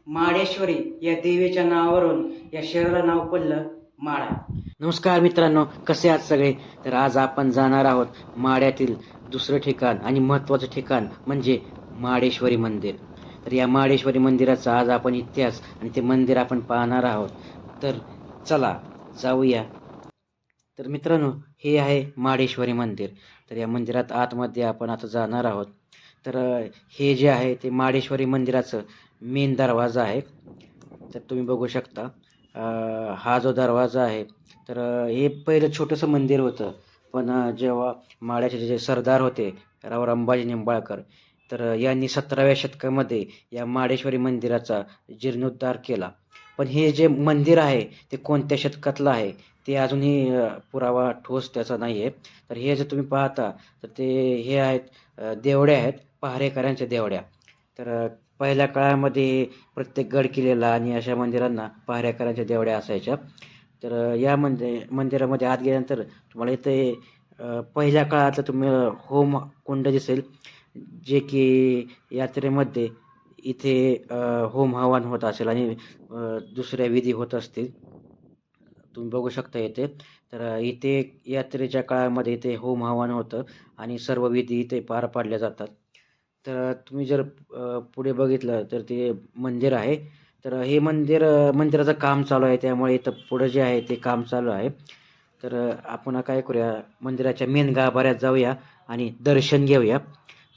माडेश्वरी या देवीच्या नावावरून या शहराला नाव पडलं माडा. नमस्कार मित्रांनो, कसे आहात सगळे? तर आज आपण जाणार आहोत माड्यातील दुसरं ठिकाण आणि महत्त्वाचं ठिकाण म्हणजे माडेश्वरी मंदिर. तर या माडेश्वरी मंदिराचा आज आपण इतिहास आणि ते मंदिर आपण पाहणार आहोत. तर चला जाऊया. तर मित्रांनो, हे आहे माडेश्वरी मंदिर. तर या मंदिरात आतमध्ये आपण आता जाणार आहोत. तर हे जे आहे ते माडेश्वरी मंदिराचं मेन दरवाजा आहे. तर तुम्ही बघू शकता हा जो दरवाजा आहे तर हे पहिलं छोटंसं मंदिर होतं. पण जेव्हा माड्याचे जे सरदार होते राव अंबाजी निंबाळकर, तर यांनी 17व्या शतकामध्ये या माडेश्वरी मंदिराचा जीर्णोद्धार केला. पण हे जे मंदिर आहे ते कोणत्या शतकातलं आहे ते अजूनही पुरावा ठोस त्याचा नाही आहे. तर हे जर तुम्ही पाहता तर ते हे आहेत देवड्या आहेत, पहारेकऱ्यांच्या देवड्या. तर पहिल्या काळामध्ये प्रत्येक गड किल्ल्याला आणि अशा मंदिरांना पहारेकऱ्यांच्या देवड्या असायच्या. तर या मंदिरामध्ये आत गेल्यानंतर तुम्हाला इथे पहिल्या काळातलं तुम्ही होम कुंड दिसेल, जे की यात्रेमध्ये इथे होम हवन होत असेल आणि दुसऱ्या विधी होत असतील. तुम्ही बघू शकता इथे. तर इथे यात्रेच्या काळामध्ये इथे होम हवन होतं आणि सर्व विधी इथे पार पाडल्या जातात. तर तुम्ही जर पुढे बघितलं तर ते मंदिर आहे. तर हे मंदिराचं काम चालू आहे, त्यामुळे इथं पुढं जे आहे ते काम चालू आहे. तर आपण काय करूया, मंदिराच्या मेन गाभाऱ्यात जाऊया आणि दर्शन घेऊया.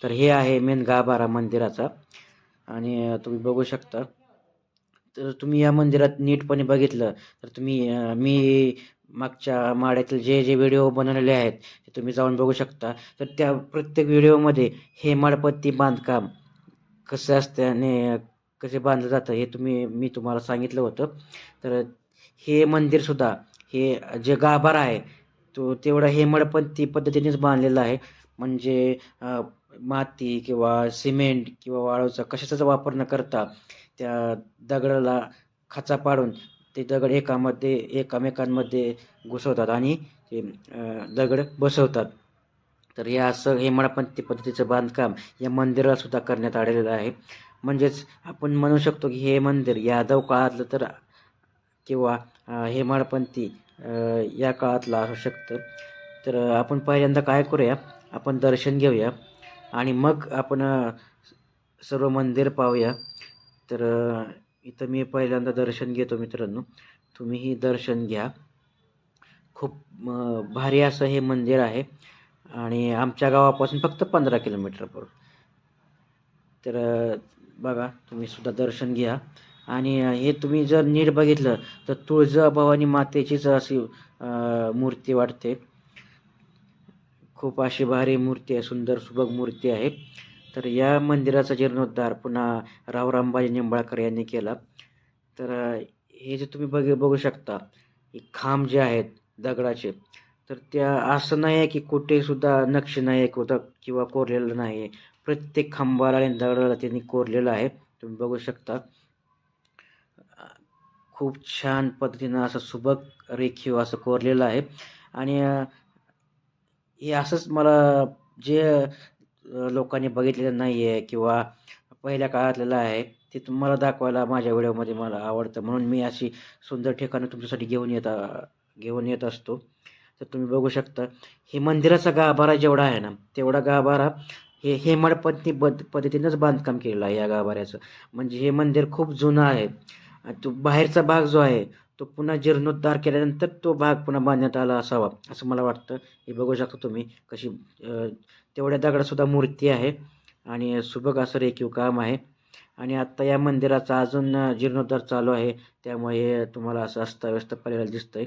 तर हे आहे मेन गाभारा मंदिराचा आणि तुम्ही बघू शकता. तर तुम्ही या मंदिरात नीटपणे बघितलं तर मी मागच्या माड्यातील जे जे व्हिडिओ बनवलेले आहेत ते तुम्ही जाऊन बघू शकता. तर त्या प्रत्येक व्हिडिओमध्ये हेमाडपंती बांधकाम कसं असतं आणि कसे बांधलं जातं हे मी तुम्हाला सांगितलं होतं. तर हे मंदिरसुद्धा, हे जे गाभारा आहे तो तेवढा हेमाडपंती पद्धतीनेच बांधलेला आहे. म्हणजे माती किंवा सिमेंट किंवा वाळूचा कशाचाच वापर न करता त्या दगडाला खाचा पाडून ते दगड एकामेकांमध्ये घुसवतात आणि ते दगड बसवतात. तर हे असं हेमाडपंती पद्धतीचं बांधकाम या मंदिराला सुद्धा करण्यात आलेलं आहे. म्हणजेच आपण म्हणू शकतो की हे मंदिर यादव काळातलं तर किंवा हेमाडपंती या काळातलं असू शकतं. तर आपण पहिल्यांदा काय करूया, आपण दर्शन घेऊया आणि मग आपण सर्व मंदिर पाहूया. तर इथं मी पहिल्यांदा दर्शन घेतो मित्रांनो, तुम्हीही दर्शन घ्या. खूप भारी असं हे मंदिर आहे आणि आमच्या गावापासून फक्त 15 किलोमीटरवर. तर बघा, तुम्ही सुद्धा दर्शन घ्या आणि हे तुम्ही जर नीट बघितलं तर तुळजाभवानी मातेचीच अशी मूर्ती वाटते. खूप अशी भारी मूर्ती आहे, सुंदर सुबक मूर्ती आहे. तर या मंदिराचा जीर्णोद्धार पुन्हा राव अंबाजी निंबाळकर यांनी केला. तर हे जे तुम्ही बघू शकता, हे खांब जे आहेत दगडाचे, तर त्या असं नाही आहे की कुठे सुद्धा नक्षी नाही आहे किंवा कोरलेलं नाही आहे. प्रत्येक खांबाला आणि दगडाला त्यांनी कोरलेलं आहे. तुम्ही बघू शकता. खूप छान पद्धतीनं असं सुबक रेखीव असं कोरलेलं आहे आणि हे असंच मला जे लोकांनी बघितलेलं नाही आहे किंवा पहिल्या काळातलेलं आहे ते तुम्हाला दाखवायला माझ्या व्हिडिओमध्ये मला आवडतं, म्हणून मी अशी सुंदर ठिकाणं तुमच्यासाठी घेऊन येत असतो. तर तुम्ही बघू शकता, हे मंदिराचा गाभारा जेवढा आहे ना तेवढा गाभारा हे हेमाडपंती पद्धतीनंच बांधकाम केलेलं आहे या गाभाऱ्याचं. म्हणजे हे मंदिर खूप जुनं आहे. तो बाहेरचा भाग जो आहे तो पुन्हा जीर्णोद्धार केल्यानंतर तो भाग पुन्हा बांधण्यात आला असावा असं मला वाटतं. हे बघू शकता तुम्ही कशी तेवढ्या दगडातसुद्धा मूर्ती आहे आणि सुबक असं रेखीव काम आहे. आणि आत्ता या मंदिराचा अजून जीर्णोद्धार चालू आहे, त्यामुळे तुम्हाला असं अस्ताव्यस्त पडलेलं दिसतंय.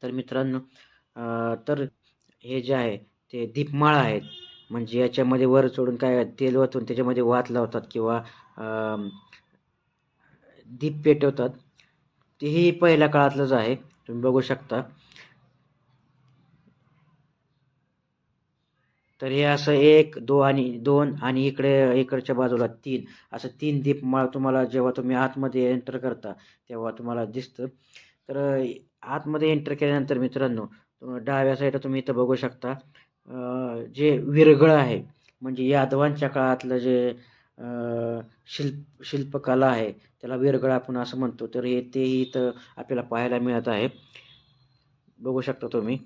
तर मित्रांनो, तर हे जे आहे ते दीपमाळा आहेत. म्हणजे याच्यामध्ये वर चढून काय तेल ओतून त्याच्यामध्ये वात लावतात किंवा दीप पेटवतात. तेही पहिल्या काळातलंच आहे, तुम्ही बघू शकता. तर हे असं एक दोन आणि इकडच्या बाजूला तीन, असं तीन दीपमाळ तुम्हाला जेव्हा तुम्ही आतमध्ये एंटर करता तेव्हा तुम्हाला दिसतं. तर आतमध्ये एंटर केल्यानंतर मित्रांनो, डाव्या साईडला तुम्ही इथं बघू शकता जे विरगळ आहे, म्हणजे यादवांच्या काळातलं जे शिल्पकला आहे, त्याला वेरगळ आपण असं म्हणतो. तर तेही इथं आपल्याला पाहायला मिळत आहे. बघू शकता तुम्ही.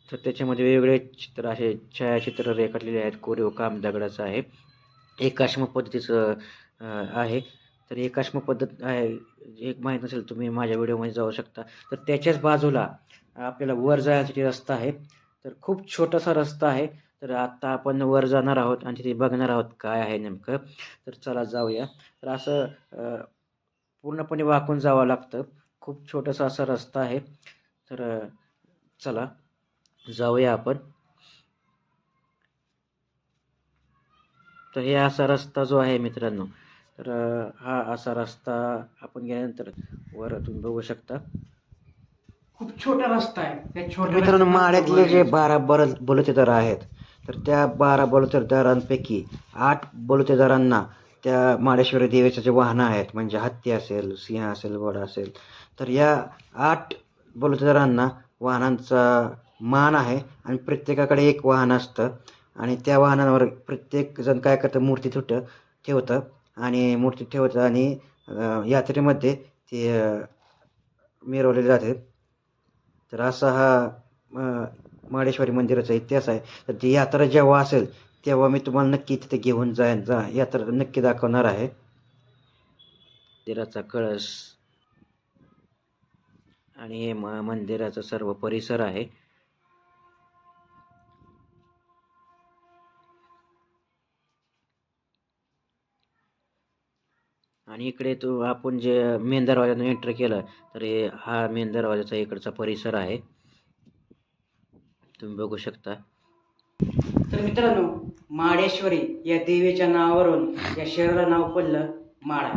तर त्याच्यामध्ये वेगवेगळे चित्र असे छायाचित्र रेखाटलेले आहेत. कोरीव काम दगडाचं आहे. एकाश्म पद्धतीचं आहे. तर एकाश्म पद्धत आहे, एक माहीत नसेल तुम्ही माझ्या व्हिडिओमध्ये जाऊ शकता. तर त्याच्याच बाजूला आपल्याला वर जाण्यासाठी रस्ता आहे. तर खूप छोटासा रस्ता आहे. तर आत्ता आपण वर जाणार आहोत आणि तिथे बघणार आहोत काय आहे नेमकं. तर चला जाऊया. तर असं पूर्णपणे वाकून जावं लागतं. खूप छोटासा असा रस्ता आहे. तर चला जाऊया आपण. तर हे असा रस्ता जो आहे मित्रांनो, तर हा असा रस्ता आपण गेल्यानंतर वर तुम्ही बघू शकता. खूप छोटा रस्ता आहे. त्या तर छोट्या मित्रांनो, रस्त्यातनं माड्यातले जे 12 बलुतेदार आहेत, तर त्या 12 बलुतेदारांपैकी 8 बलुतेदारांना त्या माडेश्वरी देवीचं जे वाहनं आहेत, म्हणजे हत्ती असेल, सिंह असेल, घोडा असेल, तर या 8 बलुतेदारांना वाहनांचा मान आहे आणि प्रत्येकाकडे एक वाहन असतं आणि त्या वाहनावर प्रत्येक जण काय करतं, मूर्ती ठेवतं आणि मूर्ती ठेवतं आणि यात्रेमध्ये ते मिरवले जाते. तर असा हा माडेश्वरी मंदिराचा इतिहास आहे. तर ती यात्रा जेव्हा असेल तेव्हा मी तुम्हाला नक्की तिथे घेऊन यात्रा नक्की दाखवणार आहे. मंदिराचा कळस आणि हे मंदिराचा सर्व परिसर आहे. आणि इकडे आपण जे मेन दरवाजाने एंटर केलं तर हा मेन दरवाजाचा इकडचा परिसर आहे, तुम्ही बघू शकता. तर मित्रांनो, माडेश्वरी या देवीच्या नावावरून या शहराला नाव पडलं माडा.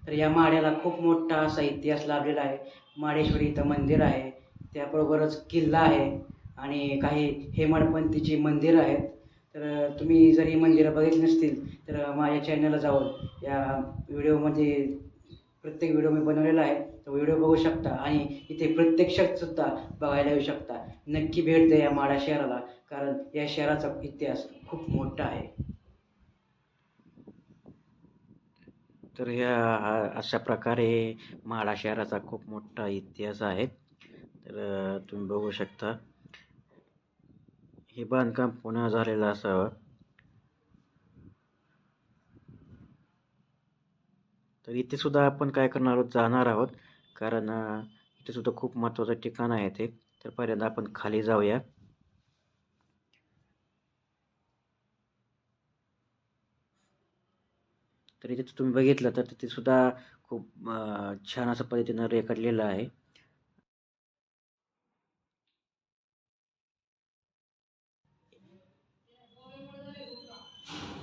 तर या माड्याला खूप मोठा असा इतिहास लाभलेला आहे. माडेश्वरी इथं मंदिर आहे, त्याबरोबरच किल्ला आहे आणि काही हेमाडपंथीची मंदिरं आहेत. तर तुम्ही जर ही मंदिरं बघितली नसतील तर माझ्या चॅनलला जाऊन या व्हिडिओमध्ये प्रत्येक व्हिडिओ मी बनवलेला आहे, तो व्हिडिओ बघू शकता आणि इथे प्रत्यक्षात सुद्धा बघायला येऊ शकता. नक्की भेट द्या या माडा शहराला, कारण या शहराचा इतिहास खूप मोठा आहे. तर अशा प्रकारे माढा शहराचा खूप मोठा इतिहास आहे. तर तुम्ही बघू शकता. हे बांधकाम पुन्हा झालेलं असावं. तर इथे सुद्धा आपण काय करणार आहोत, जाणार आहोत, कारण इथे सुद्धा खूप महत्त्वाचं ठिकाण आहे ते. तर पहिल्यांदा आपण खाली जाऊया. तर इथे तुम्ही बघितलं तर तिथे सुद्धा खूप छान असं पद्धतीनं रेखाटलेलं आहे.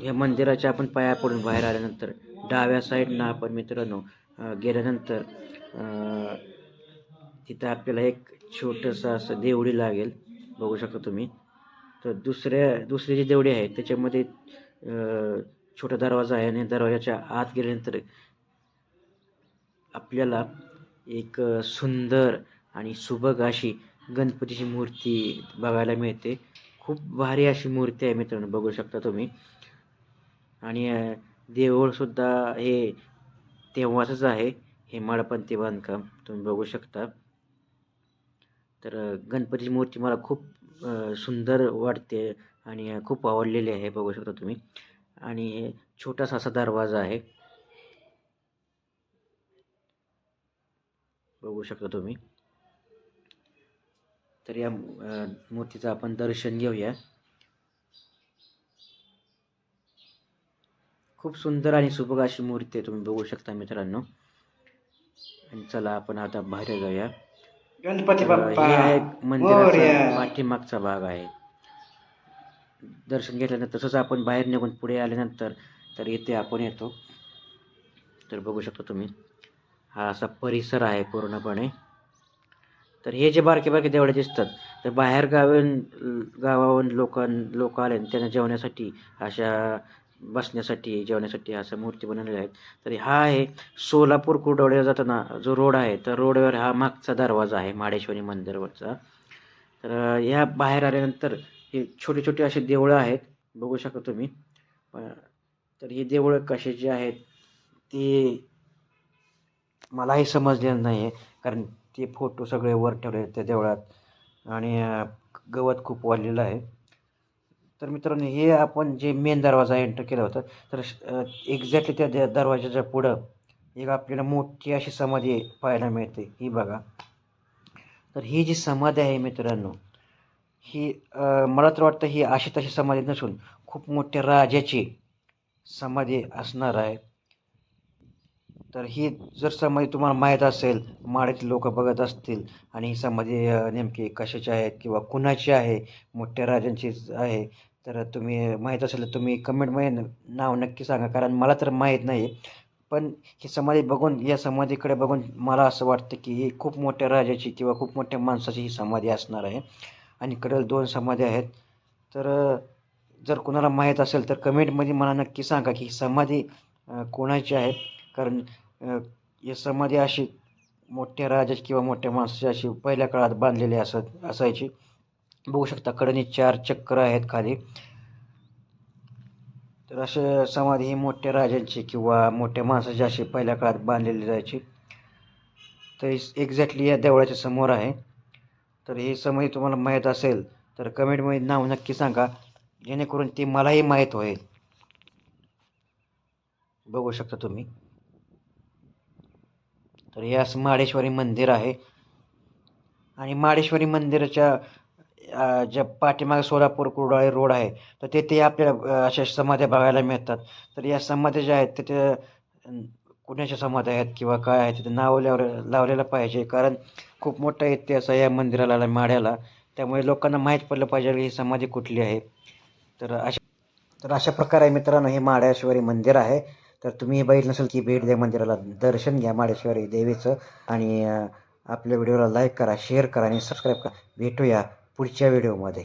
या मंदिराच्या आपण पाया पडून बाहेर आल्यानंतर डाव्या साईडनं आपण मित्रांनो गेल्यानंतर तिथं आपल्याला एक छोटंसं असं देवडी लागेल, बघू शकता तुम्ही. तर दुसरी जी देवडी आहे त्याच्यामध्ये छोटा दरवाजा आहे आणि दरवाजाच्या आत गेल्यानंतर आपल्याला एक सुंदर आणि सुबक अशी गणपतीची मूर्ती बघायला मिळते. खूप भारी अशी मूर्ती आहे मित्रांनो, बघू शकता तुम्ही. आणि देऊळसुद्धा हे तेव्हाचंच आहे, हेमाडपंथी बांधकाम तुम्ही बघू शकता. तर गणपतीची मूर्ती मला खूप सुंदर वाटते आणि खूप आवडलेली आहे, बघू शकता तुम्ही. आणि छोटासा असा दरवाजा आहे, बघू शकता तुम्ही. तर या मूर्तीचं आपण दर्शन घेऊया. खूप सुंदर आणि सुबक अशी मूर्ती आहे, तुम्ही बघू शकता मित्रांनो. आणि चला आपण आता बाहेर जाऊया. गणपती तर बाप्पा हे आहे मंदिराचा मोरया. पाठीमागचा भाग आहे. दर्शन घेतल्यानंतर तसंच आपण बाहेर निघून पुढे आल्यानंतर तर इथे आपण येतो. तर बघू शकता तुम्ही, हा असा परिसर आहे पूर्णपणे. तर हे जे बारके बारके देवळे दिसतात, तर बाहेर गावाहून लोक आले आणि त्यांना जेवण्यासाठी अशा बसण्यासाठी जेवण्यासाठी अशा मूर्ती बनवलेल्या आहेत. तर हा आहे सोलापूर कुरडवाडीला जाताना जो रोड आहे, तर रोडवर हा मागचा दरवाजा आहे माडेश्वरी मंदिरवरचा. तर या बाहेर आल्यानंतर हे छोटे छोटे असे देवळं आहेत, बघू शकता तुम्ही. तर ही देवळं कशाची आहेत ती मलाही समजलेलं नाही आहे, कारण ते फोटो सगळे वर ठेवले आहेत त्या देवळात आणि गवत खूप वाढलेलं आहे. तर मित्रांनो, हे आपण जे मेन दरवाजा एंटर केला होता, तर एक्झॅक्टली त्या दरवाजाच्या पुढं एक आपल्याला मोठी अशी समाधी पाहायला मिळते. ही बघा. तर ही जी समाधी आहे मित्रांनो, ही मला तर वाटतं ही अशी तशी समाधी नसून खूप मोठ्या राजाची समाधी असणार आहे. तर ही जर समाधी तुम्हाला माहीत असेल, माड्यातील लोक बघत असतील आणि ही समाधी नेमकी कशाची आहे किंवा कुणाची आहे, मोठ्या राजांची आहे, तर तुम्ही माहीत असेल तर तुम्ही कमेंटमध्ये नाव नक्की सांगा, कारण मला तर माहीत नाही. पण ही समाधी बघून, या समाधीकडे बघून मला असं वाटतं की ही खूप मोठ्या राजाची किंवा खूप मोठ्या माणसाची ही समाधी असणार आहे. आणि कडेला 2 समाध्या आहेत. तर जर कुणाला माहीत असेल तर कमेंटमध्ये मला नक्की सांगा की ही समाधी कोणाची आहे, कारण ही समाधी अशी मोठ्या राजाची किंवा मोठ्या माणसाची अशी पहिल्या काळात बांधलेली असायची. बघू शकता कडेने 4 चक्र आहेत खाली. तर अशा समाधी ही मोठ्या राजांची किंवा मोठ्या माणसाची अशी पहिल्या काळात बांधलेली जायची. तर एक्झॅक्टली या देवळाच्या समोर आहे. तर ही समाधी तुम्हाला माहीत असेल तर कमेंटमध्ये नाव नक्की सांगा, जेणेकरून ते मलाही माहीत होईल. बघू शकता तुम्ही. तर हे असं माडेश्वरी मंदिर आहे आणि माडेश्वरी मंदिराच्या ज्या पाठीमागे सोलापूर कुर्डुवाडी रोड आहे, तर तेथे आपल्याला अशा समाध्या बघायला मिळतात. तर या समाध्या ज्या आहेत तिथे कुणाच्या समाध्या आहेत किंवा काय आहे तिथे नाव लावलेलं पाहिजे, कारण खूप मोठा इतिहास आहे या मंदिराला, माड्याला. त्यामुळे लोकांना माहीत पडलं पाहिजे की ही समाधी कुठली आहे. तर अशा प्रकारे मित्रांनो हे माडेश्वरी मंदिर आहे. तर तुम्ही बघितलं नसेल की भेट द्या मंदिराला, दर्शन घ्या माडेश्वरी देवीचं आणि आपल्या व्हिडिओला लाईक करा, शेअर करा आणि सबस्क्राईब करा. भेटूया पुढच्या व्हिडिओमध्ये.